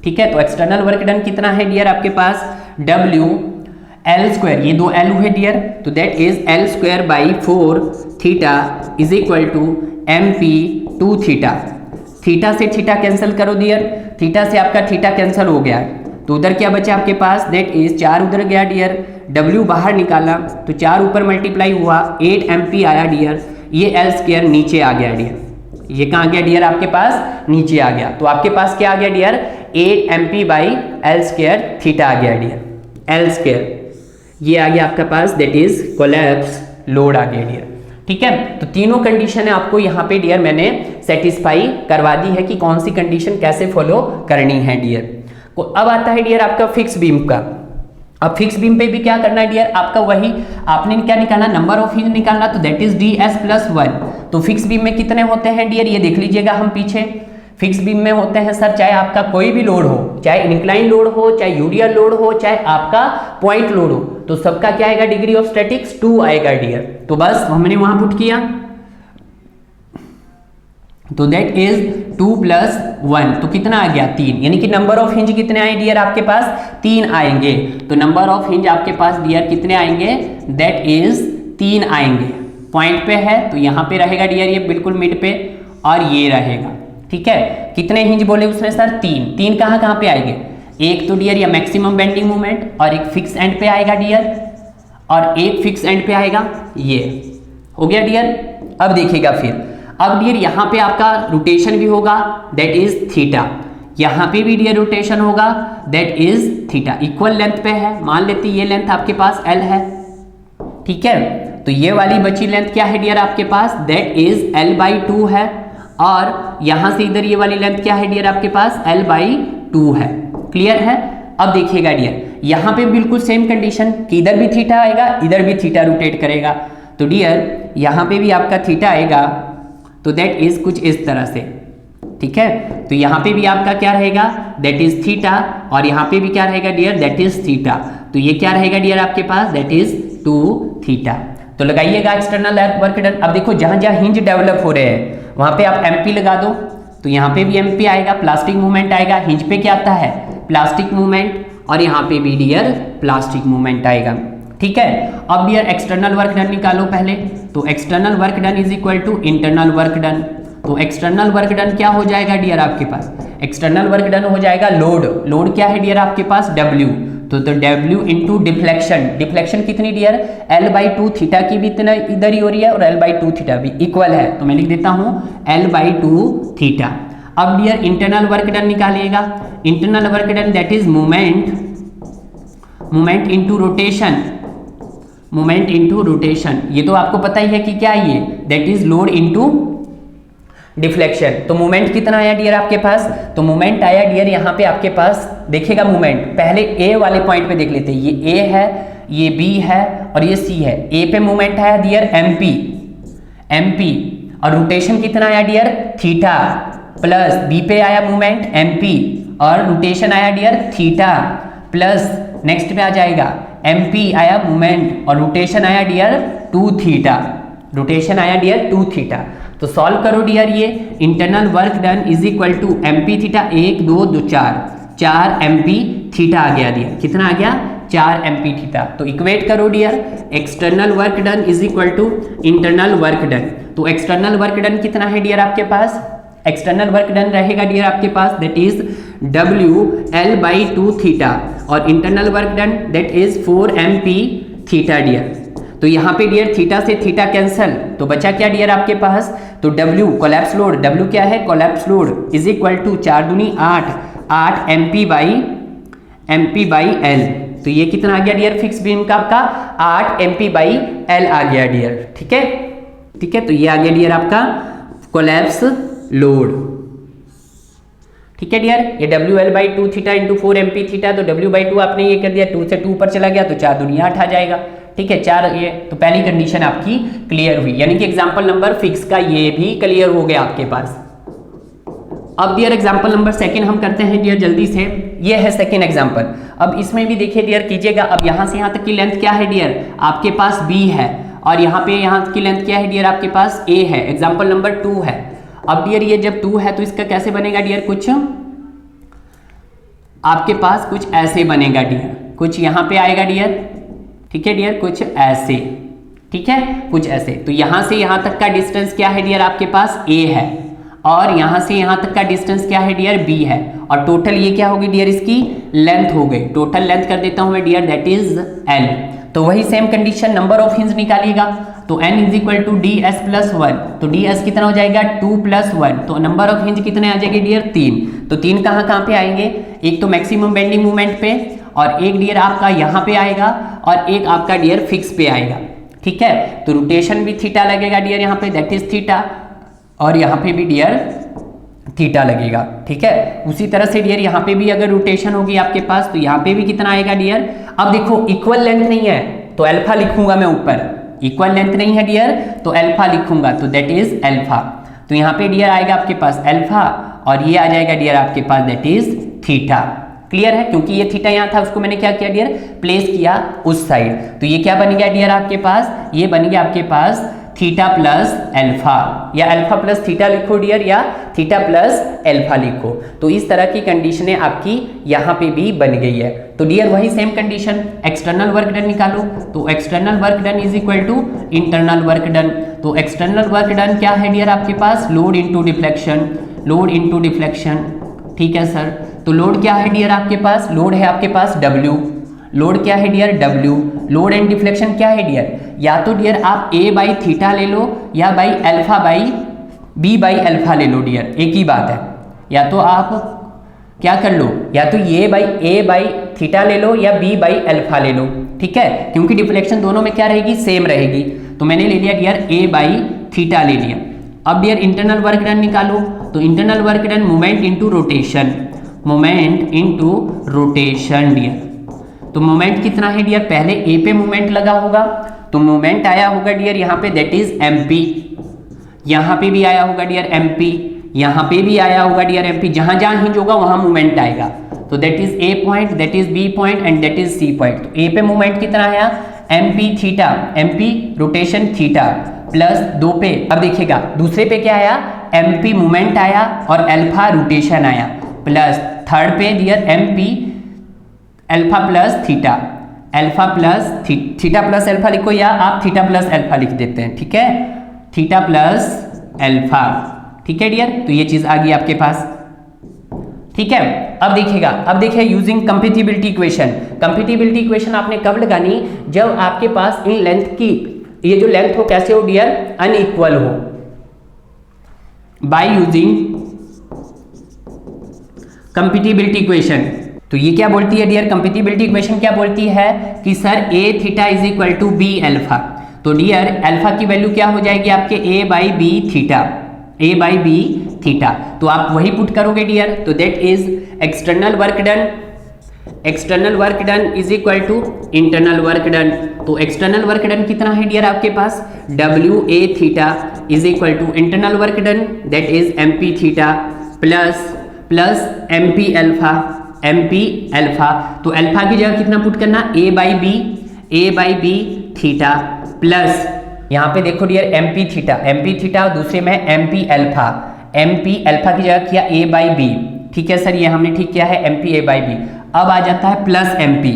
ठीक है, तो एक्सटर्नल वर्क डन कितना है डियर आपके पास, W L स्क्वायर, ये दो L हुए डियर, तो that is L square by 4 theta is equal to MP 2 theta. Theta से थीटा कैंसिल करो डियर, थीटा से आपका थीटा कैंसिल हो गया, तो उधर क्या बचा आपके पास, दैट इज 4 उधर गया डियर, W बाहर निकाला तो 4 ऊपर मल्टीप्लाई हुआ 8 MP आया डियर, ये L स्क्वायर नीचे आ गया डियर, ये कहाँ गया डियर आपके पास, नीचे आ गया, तो आपके पास क्या आ गया dear, 8 MP by L square theta आ गया डियर, L स्क्वायर ये आ गया आपका पास, दैट इज कोलैप्स लोड आ गया डियर। ठीक है, तो तीनों कंडीशन आपको यहाँ पे डियर मैंने सेटिस्फाई करवा दी है कि कौन सी कंडीशन कैसे फॉलो करनी है डियर को। अब आता है डियर आपका फिक्स बीम का। अब फिक्स बीम पे भी क्या करना है डियर, आपका वही आपने क्या निकालना, नंबर ऑफ हिंज निकालना, तो दैट इज DS प्लस 1। तो फिक्स बीम में कितने होते हैं डियर, ये देख लीजिएगा हम पीछे, फिक्स बीम में होते हैं सर, चाहे आपका कोई भी लोड हो, चाहे इंक्लाइन लोड हो, चाहे यूडियल लोड हो, चाहे आपका पॉइंट लोड हो, तो सबका क्या आएगा, डिग्री ऑफ स्टैटिक्स 2 आएगा डियर। तो बस हमने वहां पुट किया, तो दैट इज 2 प्लस 1, तो कितना आ गया 3, यानी कि नंबर ऑफ हिंज कितने आए डियर आपके पास, 3 आएंगे। तो नंबर ऑफ हिंज आपके पास डियर कितने आएंगे, दैट इज 3 आएंगे। पॉइंट पे है तो यहाँ पे रहेगा डियर ये बिल्कुल मिड पे, और ये रहेगा। ठीक है, कितने हिंज बोले उसने सर, 3 कहाँ पे आएंगे, एक तो डियर या मैक्सिमम बेंडिंग मोमेंट, और एक फिक्स एंड पे आएगा डियर, और एक फिक्स एंड पे आएगा, ये हो गया डियर। अब देखिएगा फिर, अब डियर यहाँ पे आपका रोटेशन भी होगा, दैट इज थीटा, यहाँ पे भी डियर रोटेशन होगा, that is theta. Equal length पे है, मान लेते ये लेंथ आपके पास L है। ठीक है, तो ये वाली बची लेंथ क्या है डियर आपके पास, दैट इज L/2 है, और यहां से इधर ये वाली लेंथ क्या है डियर आपके पास, L/2 है। क्लियर है। अब देखिएगा डियर, यहाँ पे बिल्कुल सेम कंडीशन कि इधर भी थीटा आएगा, इधर भी थीटा रोटेट करेगा, तो डियर यहाँ पे भी आपका थीटा आएगा, तो दैट इज कुछ इस तरह से। ठीक है, तो यहाँ पे भी आपका क्या रहेगा, दैट इज थीटा, और यहाँ पे भी क्या रहेगा डियर, दैट इज थीटा। तो ये क्या रहेगा डियर आपके पास, दैट इज 2 थीटा। तो लगाइएगा एक्सटर्नल वर्क डन। अब देखो जहां जहां हिंज डेवलप हो रहे हैं वहां पे आप MP लगा दो, तो यहाँ पे भी MP आएगा, प्लास्टिक मूवमेंट आएगा, हिंज पे क्या आता है, प्लास्टिक मूवमेंट, और यहाँ पे भी डियर प्लास्टिक मूवमेंट आएगा। ठीक है, अब डियर एक्सटर्नल वर्क डन निकालो पहले, तो external work done is equal to internal work done. तो एक्सटर्नल वर्क डन क्या हो जाएगा डियर आपके पास, एक्सटर्नल वर्क डन हो जाएगा लोड क्या है डियर आपके पास, W, तो W इंटू डिफ्लेक्शन, डिफ्लेक्शन कितनी डियर, L/2 थीटा की भी इतना इधर ही हो रही है, और L/2 थीटा भी इक्वल है, तो मैं लिख देता हूं L/2 थीटा। अब डियर इंटरनल वर्क डन निकालिएगा, internal work done that is moment into rotation, moment into rotation, ये तो आपको पता ही है कि क्या ये, that is load into deflection. तो मोमेंट कितना आया डियर आपके पास, तो मोमेंट आया डियर यहाँ पे आपके पास, देखिएगा मोमेंट पहले A वाले पॉइंट पे देख लेते हैं, ये A है, ये B है, और ये C है। A पे मोमेंट आया डियर MP, और रोटेशन कितना आया डियर थीटा, प्लस B पे आया मोमेंट MP, और रोटेशन आया डियर थीटा, प्लस नेक्स्ट पे आ जाएगा MP आया मोमेंट, और रोटेशन आया डियर 2 थीटा, रोटेशन आया डियर 2 थीटा। तो सॉल्व करो डियर, ये internal work done is equal to MP theta, 1 2 2 4 MP theta आ गया डियर, कितना आ गया 4 MP थीटा। तो इक्वेट करो dear, external work done is equal to internal work done. तो एक्सटर्नल वर्क डन कितना है डियर आपके पास, एक्सटर्नल वर्क डन रहेगा डियर आपके पास, that is W L/2 theta, और internal work done that is 4 MP theta dear. तो यहाँ पे डियर थीटा से थीटा कैंसल, तो बचा क्या डियर आपके पास, तो W कोलैप्स लोड, W क्या है collapse load, is equal to 4 दूनी 8 MP बाई L। तो ये कितना आ गया डियर फिक्स बीम का आपका 8 MP बाई L आ गया डियर। ठीक है, ठीक है, तो ये आ गया डियर आपका कोलैप्स लोड। ठीक है डियर, ये WL/2 theta into 4 MP theta, तो W/2 आपने ये कर दिया, 2 से 2 ऊपर चला गया तो 4 दूनी 8 आ जाएगा। ठीक है, 4 ये तो पहली कंडीशन आपकी क्लियर हुई, यानी कि एग्जांपल नंबर फिक्स का ये भी क्लियर हो गया आपके पास। अब डियर एग्जांपल नंबर सेकंड हम करते हैं डियर जल्दी से, ये है सेकंड एग्जांपल। अब इसमें भी देखिए डियर कीजिएगा, अब यहाँ से यहाँ तक की लेंथ क्या है डियर आपके पास B है, और यहाँ की लेंथ क्या है डियर आपके पास a है, एग्जाम्पल नंबर 2 है। अब डियर ये जब 2 है तो इसका कैसे बनेगा डियर, कुछ आपके पास कुछ ऐसे बनेगा डियर, कुछ यहाँ पे आएगा डियर, ठीक है डियर, कुछ ऐसे, ठीक है, कुछ ऐसे। तो यहाँ से यहाँ तक का डिस्टेंस क्या है डियर आपके पास a है, और यहाँ से यहाँ तक का डिस्टेंस क्या है डियर b है, और टोटल ये क्या होगी डियर, इसकी लेंथ हो गई। टोटल लेंथ कर देता हूं मैं डियर, दैट इज l। तो वही same condition, number of hinge निकालिएगा, तो n is equal to ds+1, तो ds कितना हो जाएगा 2+1, तो नंबर ऑफ हिंज कितने आ जाएंगे डियर 3। तो 3 कहाँ पे आएंगे, एक तो मैक्सिमम बेंडिंग मोमेंट पे, और एक डियर आपका यहाँ पे आएगा, और एक आपका डियर फिक्स पे आएगा, ठीक है। तो रोटेशन भी थीटा लगेगा डियर यहाँ पे, दैट इज थीटा, और यहाँ पे भी डियर थीटा लगेगा, ठीक है। उसी तरह से डियर यहाँ पे भी अगर रोटेशन होगी आपके पास तो यहाँ पे भी कितना आएगा डियर। अब देखो इक्वल लेंथ नहीं है तो अल्फा लिखूंगा मैं ऊपर, इक्वल लेंथ नहीं है डियर तो अल्फा लिखूंगा, तो दैट इज अल्फा। तो यहाँ पे डियर आएगा आपके पास अल्फा, और ये आ जाएगा डियर आपके पास दैट इज थीटा। क्लियर है, क्योंकि ये थीटा यहाँ था उसको मैंने क्या किया डियर, प्लेस किया उस साइड। तो ये क्या बन गया डियर आपके पास, ये बन गया आपके पास थीटा प्लस अल्फा, या अल्फा प्लस थीटा लिखो डियर, या थीटा प्लस अल्फा लिखो। तो इस तरह की कंडीशनें आपकी यहाँ पे भी बन गई है। तो डियर वही same condition, external work done निकालो, तो external work done is equal to internal work done. तो एक्सटर्नल वर्क डन क्या है डियर आपके पास, load into deflection, load into deflection, ठीक है सर। तो लोड क्या है डियर आपके पास, लोड है आपके पास W, लोड क्या है dear W, load and deflection क्या है डियर, या तो डियर आप a बाई थीटा ले लो, या by alpha by b by alpha ले लो डियर, एक ही बात है। या तो आप क्या कर लो, या तो ये a बाई थीटा ले लो, या b बाई अल्फा ले लो, ठीक है, क्योंकि डिफ्लेक्शन दोनों में क्या रहेगी, सेम रहेगी। तो मैंने ले लिया डियर a बाई थीटा ले लिया। अब डियर इंटरनल वर्क डन निकालो, तो internal work done moment into rotation, moment into rotation dear. तो मोमेंट कितना है डियर, पहले ए पे मोमेंट लगा होगा, तो मोमेंट आया होगा डियर यहाँ पे दैट इज mp, यहाँ पे भी आया होगा डियर mp, यहाँ पे भी आया होगा डियर mp, जहां जहां हिंज होगा वहां मोमेंट आएगा। तो that is a point, that is b point and that is c point. तो a पे मोमेंट कितना आया mp theta, mp rotation theta, plus 2 पे, अब देखिएगा दूसरे पे क्या आया mp मोमेंट आया और अल्फा रोटेशन आया, प्लस थर्ड पे dear mp alpha plus theta, alpha plus theta plus alpha लिखो, या आप थीटा प्लस अल्फा लिख देते हैं, ठीक है, थीटा प्लस अल्फा, ठीक है डियर। तो ये चीज आ गई आपके पास, ठीक है। अब देखिएगा, अब देखिए using compatibility equation. Compatibility equation आपने कब लगानी, जब आपके पास इन लेंथ की ये जो लेंथ हो कैसे हो डियर, अनइक्वल हो, बाय यूजिंग कंपैटिबिलिटी इक्वेशन। तो ये क्या बोलती है डियर, कंपैटिबिलिटी इक्वेशन क्या बोलती है कि sir a theta is equal to b alpha. तो डियर अल्फा की वैल्यू क्या हो जाएगी आपके a by B theta, a by B theta. तो आप वही पुट करोगे डियर, तो that is external work done, external work done is equal to internal work done. तो एक्सटर्नल वर्क डन कितना है डियर आपके पास, WA theta is equal to internal work done that is MP theta plus MP alpha, MP alpha. तो alpha की जगह कितना put करना, a by B theta, plus यहाँ पे देखो डियर MP थीटा और दूसरे में MP अल्फा की जगह किया a बाई बी, ठीक है सर, ये हमने ठीक किया है MP a बाई बी। अब आ जाता है प्लस MP,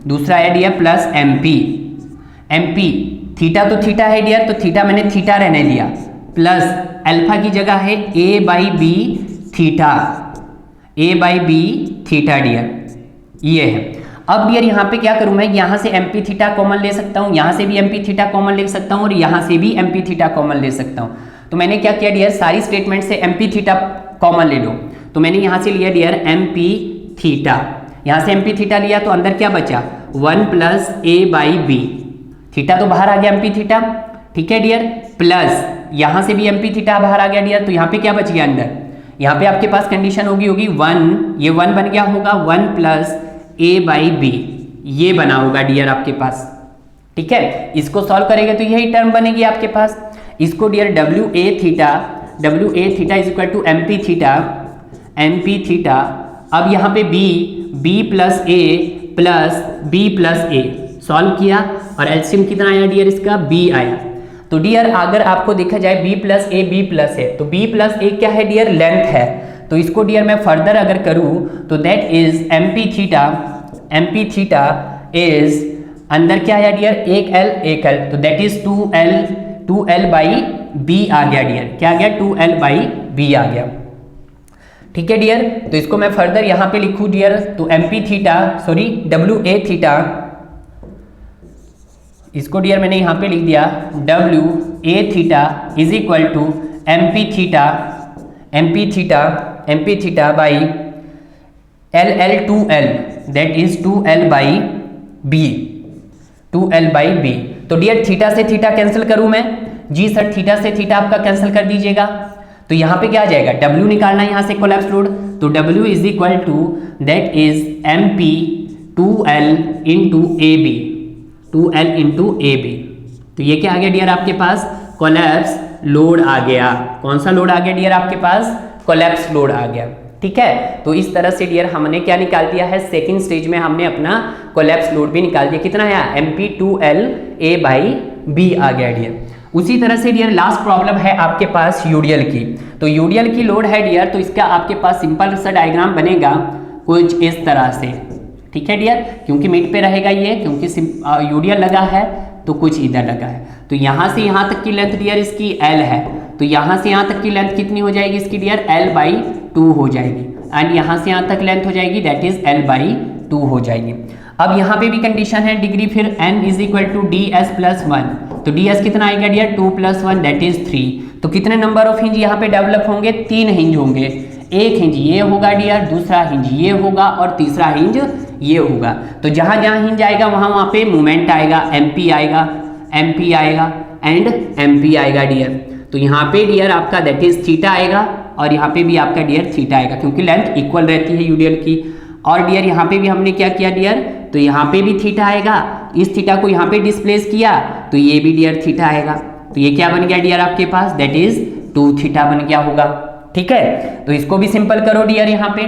दूसरा है डियर प्लस MP थीटा, तो थीटा है डियर, तो थीटा मैंने थीटा रहने दिया, प्लस अल्फा की जगह है a by B theta dear, ये है। अब डियर यहाँ पे क्या करूँ मैं, यहाँ से MP थीटा कॉमन ले सकता हूँ, यहाँ से भी MP थीटा कॉमन ले सकता हूँ, और यहाँ से भी MP थीटा कॉमन ले सकता हूँ। तो मैंने क्या किया डियर, सारी स्टेटमेंट से MP थीटा कॉमन ले लो। तो मैंने यहाँ से लिया डियर MP थीटा, यहाँ से MP थीटा लिया तो अंदर क्या बचा 1 plus a by B, theta तो बाहर आ गया MP थीटा, ठीक है डियर, प्लस यहाँ से भी MP थीटा बाहर आ गया डियर, तो यहाँ पे क्या बच गया अंदर, यहाँ पे आपके पास कंडीशन होगी 1, ये 1 बन गया होगा 1 प्लस a बाई बी, ये बना होगा डियर आपके पास, ठीक है। इसको सॉल्व करेंगे तो यही टर्म बनेगी आपके पास। इसको dear WA theta is equal to MP theta, अब यहाँ पे b प्लस a सॉल्व किया, और एलसीएम कितना आया डियर इसका, b आया। तो डियर अगर आपको देखा जाए b प्लस है, तो b प्लस a क्या है डियर, लेंथ है। तो इसको डियर मैं फर्दर अगर करूँ तो that is mp theta is अंदर क्या आया डियर, एक l, तो that is 2l by b आ गया डियर, क्या आ गया, 2l बाई b आ गया। ठीक है डियर, तो इसको मैं फर्दर यहाँ पे लिखूँ डियर, तो wa थीटा, इसको डियर मैंने यहाँ पे लिख दिया wa theta is equal to mp theta by l 2l, that is 2l by b। तो डियर थीटा से थीटा कैंसिल करूं मैं, जी सर थीटा से थीटा आपका कैंसिल कर दीजिएगा, तो यहाँ पे क्या आ जाएगा, W निकालना है यहाँ से कोलैप्स लोड, तो W is equal to that is MP 2L into AB। तो ये क्या आ गया डियर आपके पास, कोलैप्स लोड आ गया। कौन सा लोड आ गया डियर आपके पास, कोलैप्स लोड आ गया। ठीक है, तो इस तरह से डियर हमने क्या निकाल दिया है, सेकंड स्टेज में हमने अपना कोलैप्स लोड भी निकाल दिया। कितना है, MP 2L A by B आ गया डियर। उसी तरह से डियर लास्ट प्रॉब्लम है आपके पास यूडीएल की। तो यूडीएल की लोड है डियर, तो इसका आपके पास सिंपल सा डायग्राम बनेगा कुछ इस तरह से। ठीक है डियर, क्योंकि मिड पे रहेगा ये, क्योंकि यूडीएल लगा है तो कुछ इधर लगा है। तो यहाँ से यहाँ तक की लेंथ डियर इसकी L है, तो यहाँ से यहाँ तक की लेंथ कितनी हो जाएगी इसकी डियर, L बाई 2 हो जाएगी, एंड यहाँ से यहाँ तक लेंथ हो जाएगी दैट इज L बाई 2 हो जाएगी। अब यहाँ पे भी कंडीशन है डिग्री, फिर n is equal to ds plus 1, तो ds कितना आएगा डियर, 2 प्लस 1 दैट इज 3। तो कितने नंबर ऑफ हिंज यहाँ पे डेवलप होंगे, 3 हिंज होंगे। एक हिंज ये होगा डियर, दूसरा हिंज ये होगा और तीसरा हिंज ये होगा। तो जहाँ जहाँ हिंज आएगा वहाँ पे मोमेंट आएगा, MP आएगा एंड MP आएगा डियर। तो यहाँ पे डियर आपका दैट इज थीटा आएगा और यहाँ पे भी आपका डियर थीटा आएगा, क्योंकि लेंथ इक्वल रहती है यूडीएल की। और डियर यहाँ पे भी हमने क्या किया डियर, तो यहाँ पे भी थीटा आएगा, इस थीटा को यहाँ पे डिस्प्लेस किया तो ये भी डियर थीटा आएगा। तो ये क्या बन गया डियर आपके पास, दैट इज 2 थीटा बन गया होगा। ठीक है, तो इसको भी सिंपल करो डियर यहाँ पे,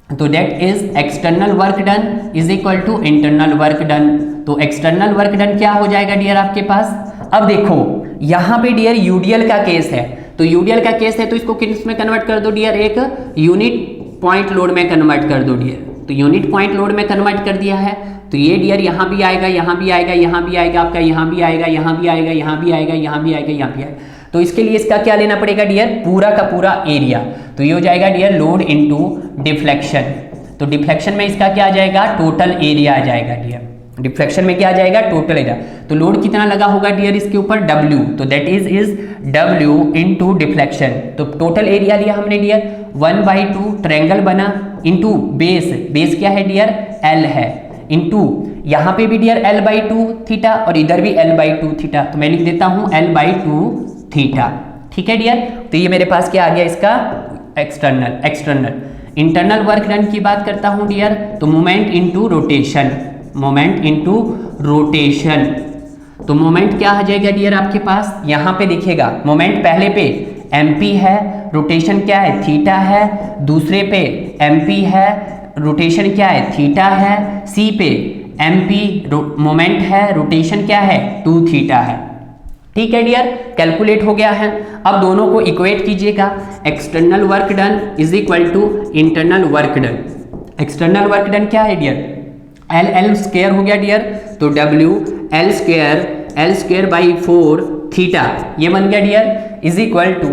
तो that is external work done is equal to internal work done. तो एक्सटर्नल वर्क डन क्या हो जाएगा डियर आपके पास। अब देखो यहाँ पे डियर यूडीएल का केस है, तो यूडीएल का केस है तो इसको किस में कन्वर्ट कर दो डियर, एक यूनिट पॉइंट लोड में कन्वर्ट कर दो डियर। तो यूनिट पॉइंट लोड में कन्वर्ट कर दिया है, तो ये डियर यहाँ भी आएगा, यहाँ भी आएगा, यहाँ भी आएगा, आपका यहाँ भी आएगा, यहाँ भी आएगा, यहाँ भी आएगा, यहाँ भी आएगा, यहाँ भी आएगा। तो इसके लिए इसका क्या लेना पड़ेगा डियर, पूरा का पूरा एरिया। तो ये हो जाएगा डियर लोड इनटू डिफ्लेक्शन। तो डिफ्लेक्शन में इसका क्या आ जाएगा, टोटल एरिया आ जाएगा डियर। डिफ्लेक्शन में क्या आ जाएगा, टोटल एरिया। तो लोड कितना लगा होगा डियर इसके ऊपर, W, तो that is W into deflection. तो टोटल एरिया लिया हमने डियर 1/2 ट्रायंगल बना इनटू बेस क्या है डियर, L है, इनटू यहाँ पे भी डियर L/2 थीटा और इधर भी L/2 थीटा। तो मैं लिख देता हूँ L/2 थीटा। ठीक है डियर, तो ये मेरे पास क्या आ गया इसका एक्सटर्नल। इंटरनल वर्क डन की बात करता हूँ डियर, तो मोमेंट इनटू रोटेशन। तो मोमेंट क्या आ जाएगा डियर आपके पास, यहाँ पे दिखेगा मोमेंट पहले पे MP है, रोटेशन क्या है थीटा है, दूसरे पे MP है, रोटेशन क्या है थीटा है, C पे MP मोमेंट है, रोटेशन क्या है 2 थीटा है। ठीक है डियर, कैलकुलेट हो गया है। अब दोनों को इक्वेट कीजिएगा, external work done is equal to internal work done. External work done क्या है डियर, L स्क्वायर हो गया डियर, तो W L square by 4 theta ये बन गया dear, is equal to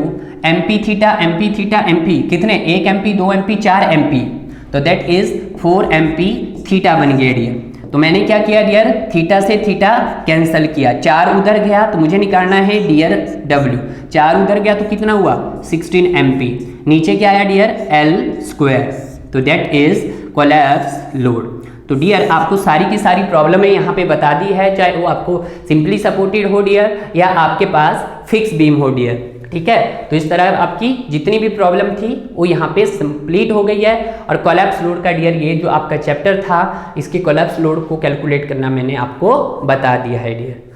MP theta MP कितने, 1 MP 2 MP 4 MP, तो दैट इज 4 MP थीटा बन गया डियर। तो मैंने क्या किया डियर, थीटा से थीटा कैंसिल किया, 4 उधर गया तो मुझे निकालना है डियर W, 4 उधर गया तो कितना हुआ 16 MP, नीचे क्या आया डियर L स्क्वायर, तो दैट इज कोलैप्स लोड। तो डियर आपको सारी की सारी प्रॉब्लमें यहाँ पे बता दी है, चाहे वो आपको सिंपली सपोर्टेड हो डियर या आपके पास फिक्स बीम हो डियर। ठीक है, तो इस तरह आपकी जितनी भी प्रॉब्लम थी वो यहाँ पे कंप्लीट हो गई है। और कोलैप्स लोड का डियर ये जो आपका चैप्टर था, इसके कोलैप्स लोड को कैलकुलेट करना मैंने आपको बता दिया है डियर।